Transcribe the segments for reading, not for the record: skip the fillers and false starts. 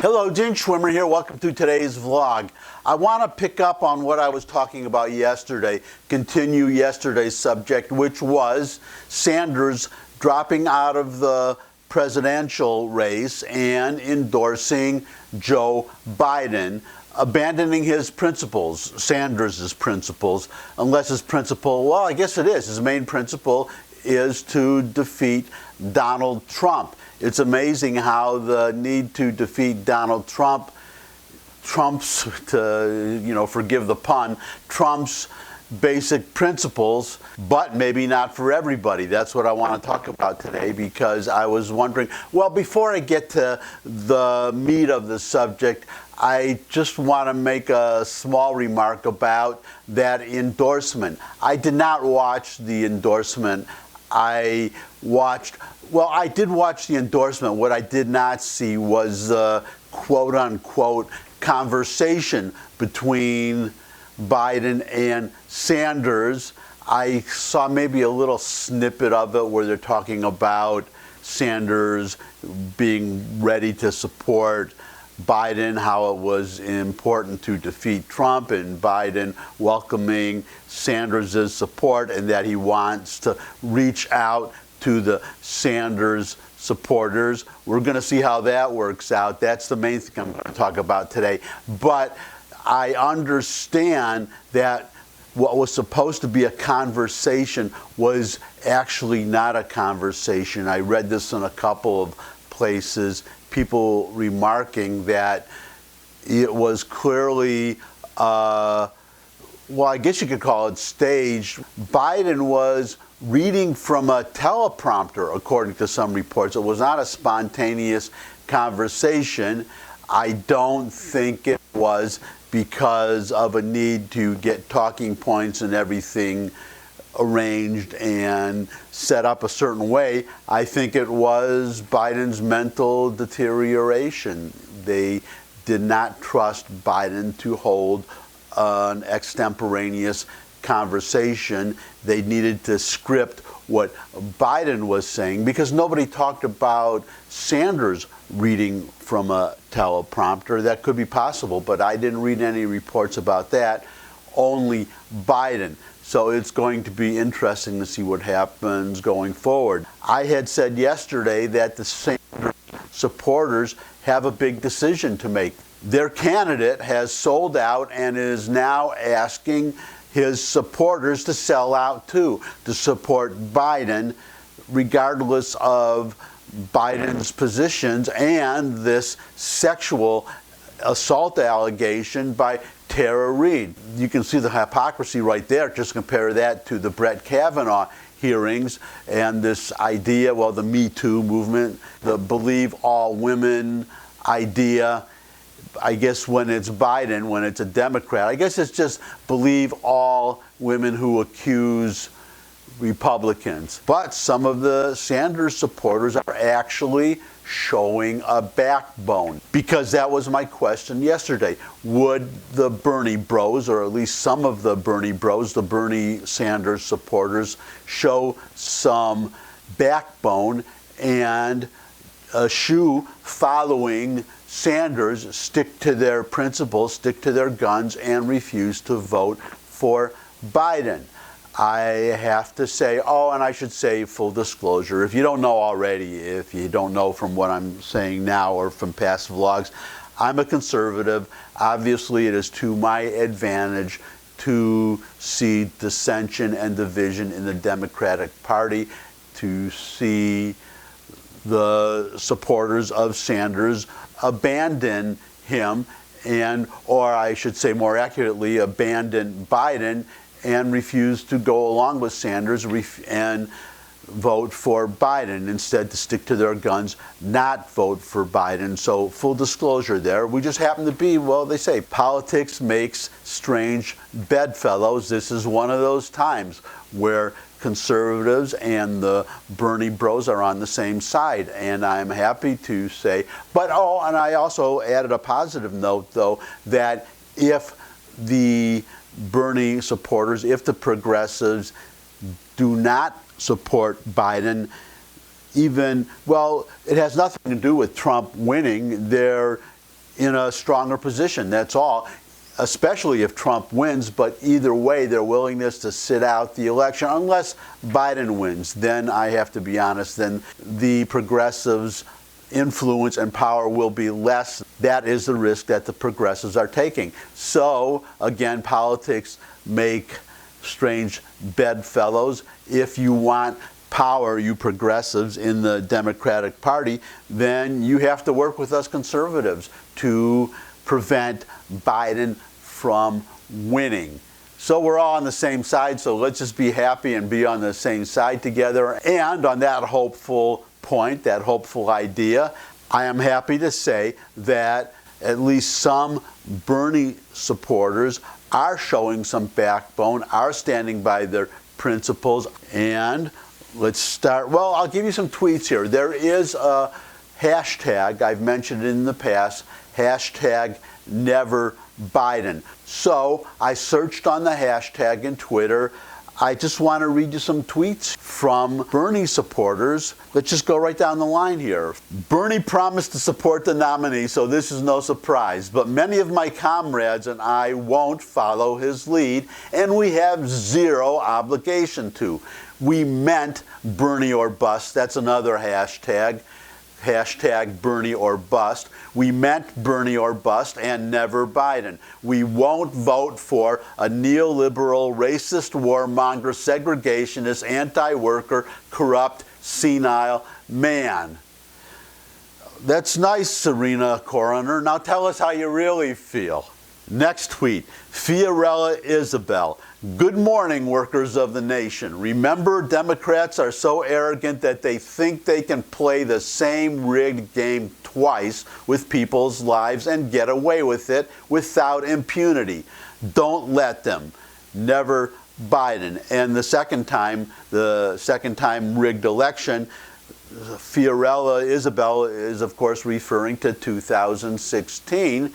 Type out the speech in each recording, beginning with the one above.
Hello, Gene Schwimmer here. Welcome to today's vlog. I want to pick up on what I was talking about yesterday, continue yesterday's subject, which was Sanders dropping out of the presidential race and endorsing Joe Biden, abandoning his principles, Sanders' principles, unless his principle, well, I guess it is. His main principle is to defeat Donald Trump. It's amazing how the need to defeat Donald Trump trumps, to, forgive the pun, trumps basic principles, but maybe not for everybody. That's what I want to talk about today, because I was wondering, well, before I get to the meat of the subject, I just want to make a small remark about that endorsement. I did not watch the endorsement. I did watch the endorsement. What I did not see was the quote-unquote conversation between Biden and Sanders. I saw maybe a little snippet of it where they're talking about Sanders being ready to support Biden, how it was important to defeat Trump, and Biden welcoming Sanders' support, and that he wants to reach out to the Sanders supporters. We're going to see how that works out. That's the main thing I'm going to talk about today. But I understand that what was supposed to be a conversation was actually not a conversation. I read this in a couple of places, people remarking that it was clearly, I guess you could call it staged. Biden was reading from a teleprompter, according to some reports. It was not a spontaneous conversation. I don't think it was because of a need to get talking points and everything arranged and set up a certain way. I think it was Biden's mental deterioration. They did not trust Biden to hold an extemporaneous conversation. They needed to script what Biden was saying, because nobody talked about Sanders reading from a teleprompter. That could be possible, but I didn't read any reports about that, only Biden. So it's going to be interesting to see what happens going forward. I had said yesterday that the Sanders supporters have a big decision to make. Their candidate has sold out and is now asking his supporters to sell out too, to support Biden, regardless of Biden's positions and this sexual assault allegation by Tara Reade. You can see the hypocrisy right there. Just compare that to the Brett Kavanaugh hearings and this idea, the Me Too movement, the believe all women idea. I guess when it's Biden, when it's a Democrat, I guess it's just believe all women who accuse Republicans. But some of the Sanders supporters are actually showing a backbone, because that was my question yesterday. Would the Berniebros, or at least some of the Berniebros, the Bernie Sanders supporters, show some backbone and eschew following Sanders, stick to their principles, stick to their guns, and refuse to vote for Biden? I have to say, and I should say full disclosure, if you don't know already, if you don't know from what I'm saying now or from past vlogs, I'm a conservative. Obviously, it is to my advantage to see dissension and division in the Democratic Party, to see the supporters of Sanders abandon him, or I should say more accurately, abandon Biden and refuse to go along with Sanders and vote for Biden, instead to stick to their guns, not vote for Biden. So full disclosure there. We just happen to be, they say, politics makes strange bedfellows. This is one of those times where conservatives and the Berniebros are on the same side, and I'm happy to say, and I also added a positive note, though, that if the Bernie supporters, if the progressives do not support Biden, it has nothing to do with Trump winning. They're in a stronger position. That's all, especially if Trump wins. But either way, their willingness to sit out the election, unless Biden wins, then I have to be honest, then the progressives' influence and power will be less. That is the risk that the progressives are taking. So again, politics make strange bedfellows. If you want power, you progressives in the Democratic Party, then you have to work with us conservatives to prevent Biden from winning. So we're all on the same side, so let's just be happy and be on the same side together. And on that hopeful point, that hopeful idea, I am happy to say that at least some Bernie supporters are showing some backbone, are standing by their principles. And let's start, well, I'll give you some tweets here. There is a hashtag, I've mentioned it in the past, hashtag Never Biden. So I searched on the hashtag in Twitter. I just want to read you some tweets from Bernie supporters. Let's just go right down the line here. Bernie promised to support the nominee, so this is no surprise. But many of my comrades and I won't follow his lead, and we have zero obligation to. We meant Bernie or bust. That's another hashtag. Hashtag Bernie or bust. We meant Bernie or bust and never Biden. We won't vote for a neoliberal, racist, warmonger, segregationist, anti-worker, corrupt, senile man. That's nice, Serena Coroner. Now tell us how you really feel. Next tweet, Fiorella Isabel. Good morning, workers of the nation. Remember, Democrats are so arrogant that they think they can play the same rigged game twice with people's lives and get away with it without impunity. Don't let them. Never Biden. And the second time rigged election, Fiorella Isabel is, of course, referring to 2016,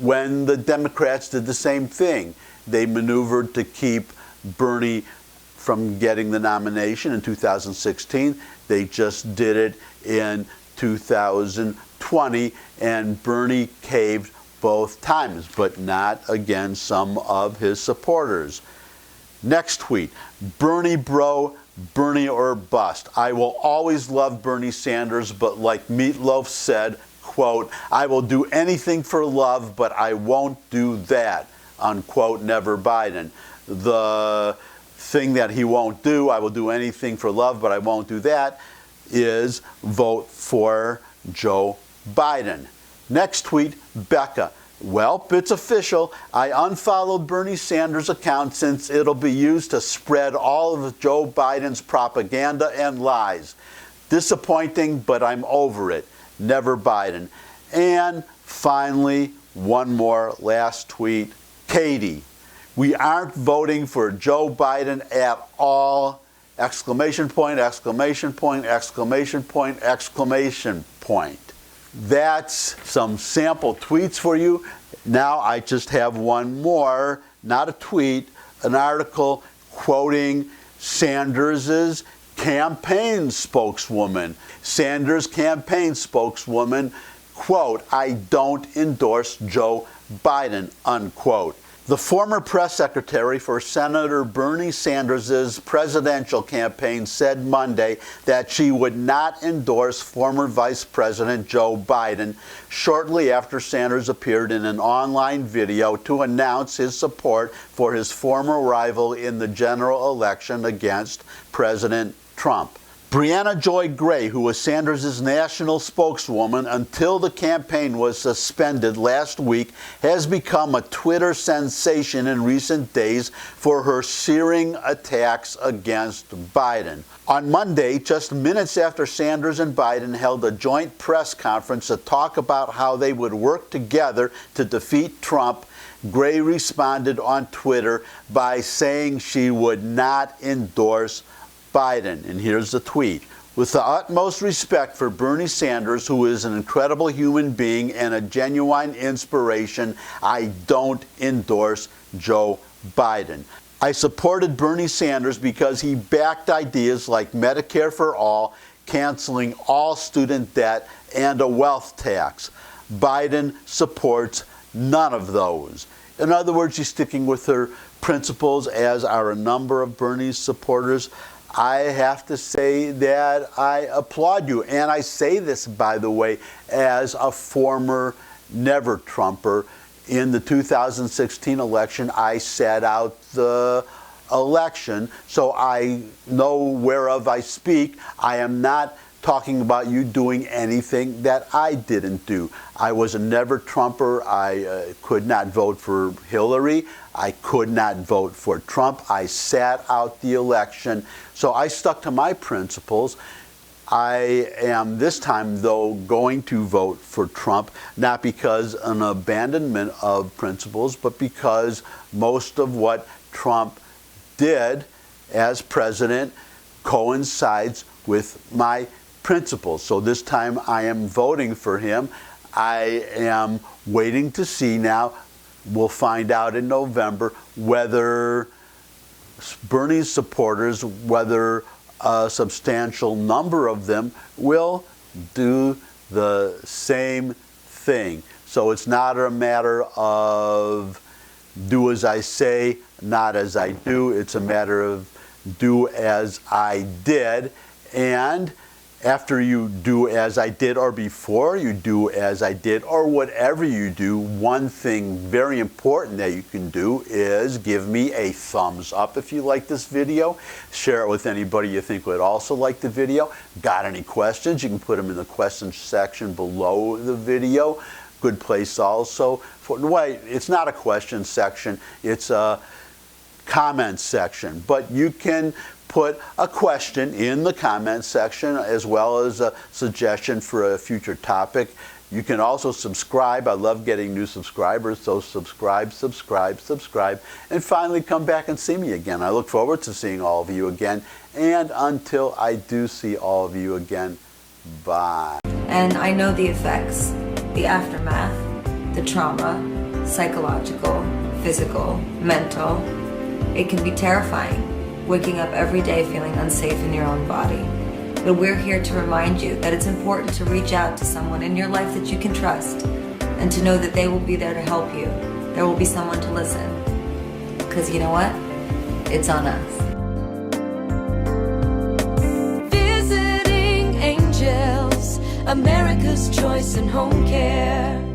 when the Democrats did the same thing. They maneuvered to keep Bernie from getting the nomination in 2016. They just did it in 2020, and Bernie caved both times, but not against some of his supporters. Next tweet, Bernie bro, Bernie or bust. I will always love Bernie Sanders, but like Meatloaf said, quote, I will do anything for love, but I won't do that, unquote, never Biden. The thing that he won't do, I will do anything for love, but I won't do that, is vote for Joe Biden. Next tweet, Becca. Well, it's official. I unfollowed Bernie Sanders' account since it'll be used to spread all of Joe Biden's propaganda and lies. Disappointing, but I'm over it. Never Biden. And finally, one more last tweet. Katie, we aren't voting for Joe Biden at all. Exclamation point, exclamation point, exclamation point, exclamation point. That's some sample tweets for you. Now I just have one more, not a tweet, an article quoting Sanders's campaign spokeswoman. Sanders' campaign spokeswoman, quote, I don't endorse Joe Biden, unquote. The former press secretary for Senator Bernie Sanders' presidential campaign said Monday that she would not endorse former Vice President Joe Biden shortly after Sanders appeared in an online video to announce his support for his former rival in the general election against President Trump. Brianna Joy Gray, who was Sanders' national spokeswoman until the campaign was suspended last week, has become a Twitter sensation in recent days for her searing attacks against Biden. On Monday, just minutes after Sanders and Biden held a joint press conference to talk about how they would work together to defeat Trump, Gray responded on Twitter by saying she would not endorse Biden. And here's the tweet. With the utmost respect for Bernie Sanders, who is an incredible human being and a genuine inspiration, I don't endorse Joe Biden. I supported Bernie Sanders because he backed ideas like Medicare for all, canceling all student debt, and a wealth tax. Biden supports none of those. In other words, she's sticking with her principles, as are a number of Bernie's supporters. I have to say that I applaud you. And I say this, by the way, as a former never-Trumper. In the 2016 election, I sat out the election, so I know whereof I speak. I am not talking about you doing anything that I didn't do. I was a never-Trumper. I could not vote for Hillary. I could not vote for Trump. I sat out the election. So I stuck to my principles. I am this time, though, going to vote for Trump, not because an abandonment of principles, but because most of what Trump did as president coincides with my principles. So this time I am voting for him. I am waiting to see now. We'll find out in November whether Bernie's supporters, whether a substantial number of them will do the same thing. So it's not a matter of do as I say, not as I do. It's a matter of do as I did. And after you do as I did, or before you do as I did, or whatever you do, one thing very important that you can do is give me a thumbs up if you like this video. Share it with anybody you think would also like the video. Got any questions? You can put them in the questions section below the video. Good place also. It's not a question section, it's a comment section. But you can put a question in the comment section as well as a suggestion for a future topic. You can also subscribe. I love getting new subscribers, so subscribe, subscribe, subscribe, and finally come back and see me again. I look forward to seeing all of you again, and until I do see all of you again, bye. And I know the effects, the aftermath, the trauma, psychological, physical, mental. It can be terrifying, waking up every day feeling unsafe in your own body. But we're here to remind you that it's important to reach out to someone in your life that you can trust, and to know that they will be there to help you. There will be someone to listen. Because you know what? It's on us. Visiting Angels, America's choice in home care.